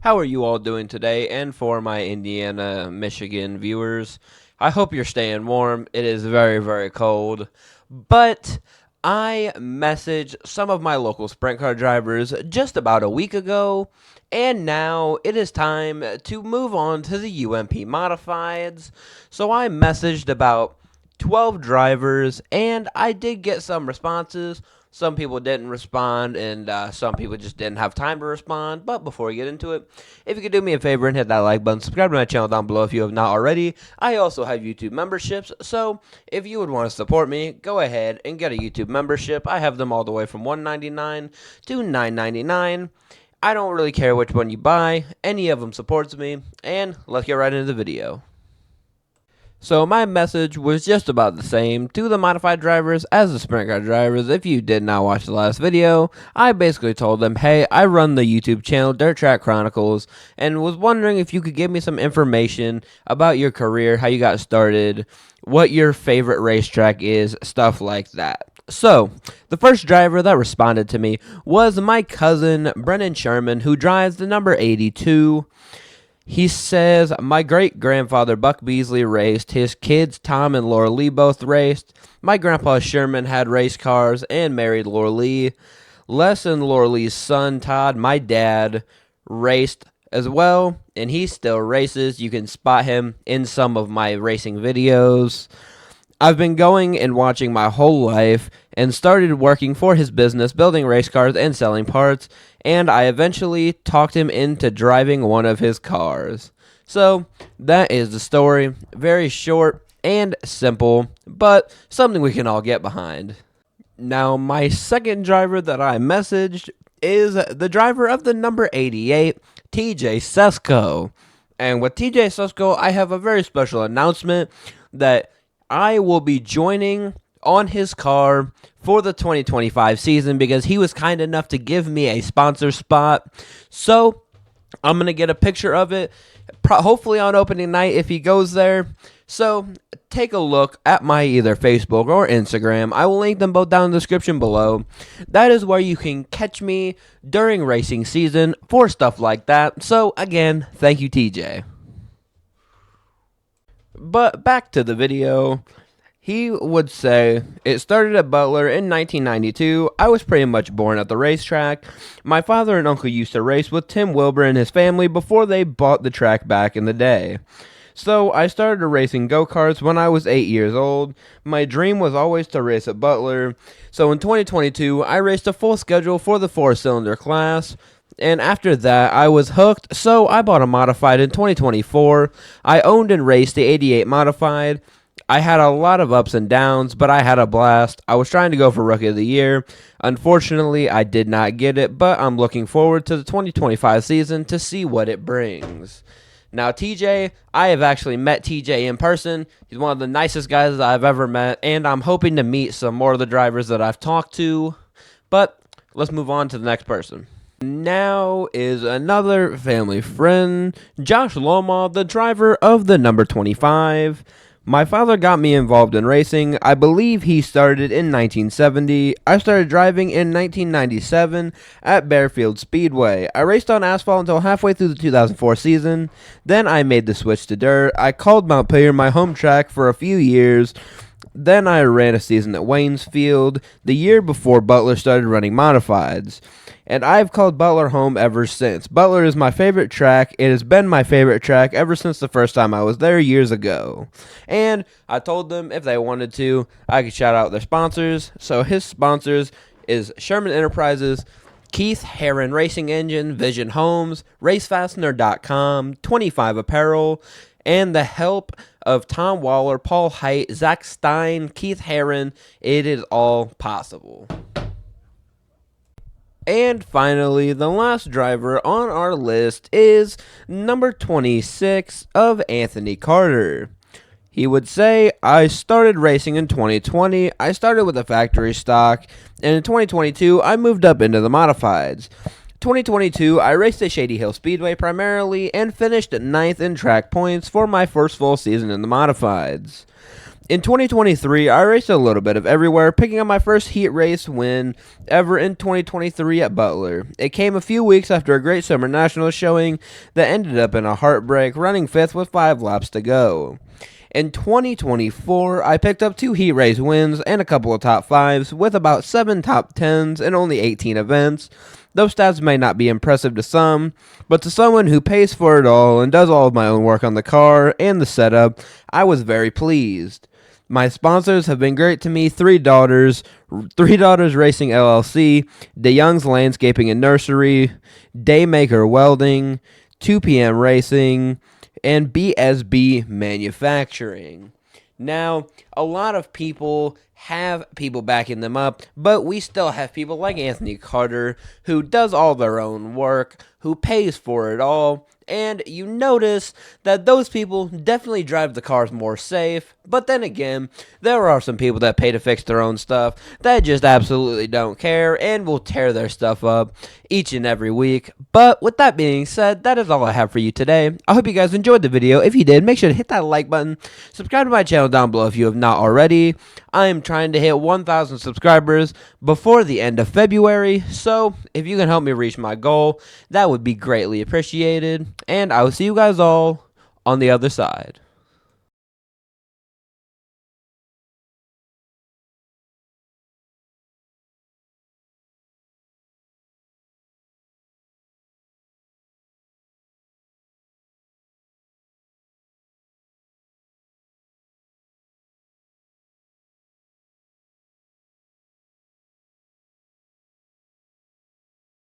How are you all doing today? And for my Indiana, Michigan viewers, I hope you're staying warm. It is very, very cold. But I messaged some of my local sprint car drivers just about a week ago, and now it is time to move on to the UMP Modifieds. So I messaged about 12 drivers, and I did get some responses. Some people didn't respond, and some people just didn't have time to respond. But before we get into it, if you could do me a favor and hit that like button, subscribe to my channel down below if you have not already. I also have YouTube memberships, so if you would want to support me, go ahead and get a YouTube membership. I have them all the way from $1.99 to $9.99. I don't really care which one you buy. Any of them supports me, and let's get right into the video. So my message was just about the same to the modified drivers as the sprint car drivers. If you did not watch the last video, I basically told them, hey, I run the YouTube channel Dirt Track Chronicles and was wondering if you could give me some information about your career, how you got started, what your favorite racetrack is, stuff like that. So, the first driver that responded to me was my cousin, Brennan Sherman, who drives the number 82. He says, my great-grandfather Buck Beasley raced. His kids, Tom and Laura Lee, both raced. My grandpa Sherman had race cars and married Laura Lee. Les and Laura Lee's son, Todd, my dad, raced as well, and he still races. You can spot him in some of my racing videos. I've been going and watching my whole life and started working for his business, building race cars and selling parts, and I eventually talked him into driving one of his cars. So, that is the story. Very short and simple, but something we can all get behind. Now, my second driver that I messaged is the driver of the number 88, TJ Cesco. And with TJ Cesco, I have a very special announcement that I will be joining on his car for the 2025 season because he was kind enough to give me a sponsor spot. So I'm going to get a picture of it, hopefully on opening night if he goes there. So take a look at my either Facebook or Instagram. I will link them both down in the description below. That is where you can catch me during racing season for stuff like that. So again, thank you, TJ. But back to the video, he would say, it started at Butler in 1992. I was pretty much born at the racetrack. My father and uncle used to race with Tim Wilbur and his family before they bought the track back in the day. So I started racing go-karts when I was 8 years old. My dream was always to race at Butler. So in 2022, I raced a full schedule for the 4-cylinder class. And after that, I was hooked, so I bought a modified in 2024. I owned and raced the 88 modified. I had a lot of ups and downs, but I had a blast. I was trying to go for Rookie of the Year. Unfortunately, I did not get it, but I'm looking forward to the 2025 season to see what it brings. Now, TJ, I have actually met TJ in person. He's one of the nicest guys I've ever met, and I'm hoping to meet some more of the drivers that I've talked to. But let's move on to the next person. Now is another family friend, Josh Loma, the driver of the number 25. My father got me involved in racing. I believe he started in 1970. I started driving in 1997 at Bearfield Speedway. I raced on asphalt until halfway through the 2004 season. Then I made the switch to dirt. I called Montpelier my home track for a few years. Then I ran a season at Waynesfield the year before Butler started running modifieds. And I've called Butler home ever since. Butler is my favorite track. It has been my favorite track ever since the first time I was there years ago. And I told them if they wanted to, I could shout out their sponsors. So his sponsors is Sherman Enterprises, Keith Heron Racing Engine, Vision Homes, RaceFastener.com, 25 Apparel, and the help of Tom Waller, Paul Height, Zach Stein, Keith Heron. It is all possible. And finally, the last driver on our list is number 26 of Anthony Carter. He would say, I started racing in 2020. I started with a factory stock, and in 2022, I moved up into the modifieds. 2022, I raced at Shady Hill Speedway primarily and finished 9th in track points for my first full season in the modifieds. In 2023, I raced a little bit of everywhere, picking up my first heat race win ever in 2023 at Butler. It came a few weeks after a great summer national showing that ended up in a heartbreak, running 5th with 5 laps to go. In 2024, I picked up 2 heat race wins and a couple of top 5s with about 7 top 10s in only 18 events. Those stats may not be impressive to some, but to someone who pays for it all and does all of my own work on the car and the setup, I was very pleased. My sponsors have been great to me. Three Daughters Racing LLC, DeYoung's Landscaping and Nursery, Daymaker Welding, 2PM Racing, and BSB Manufacturing. Now, a lot of people have people backing them up, but we still have people like Anthony Carter who does all their own work, who pays for it all, and you notice that those people definitely drive the cars more safe. But then again, there are some people that pay to fix their own stuff that just absolutely don't care and will tear their stuff up each and every week. But with that being said, that is all I have for you today. I hope you guys enjoyed the video. If you did, make sure to hit that like button. Subscribe to my channel down below if you have not already. I am trying to hit 1,000 subscribers before the end of February, so if you can help me reach my goal, that would be greatly appreciated. And I will see you guys all on the other side.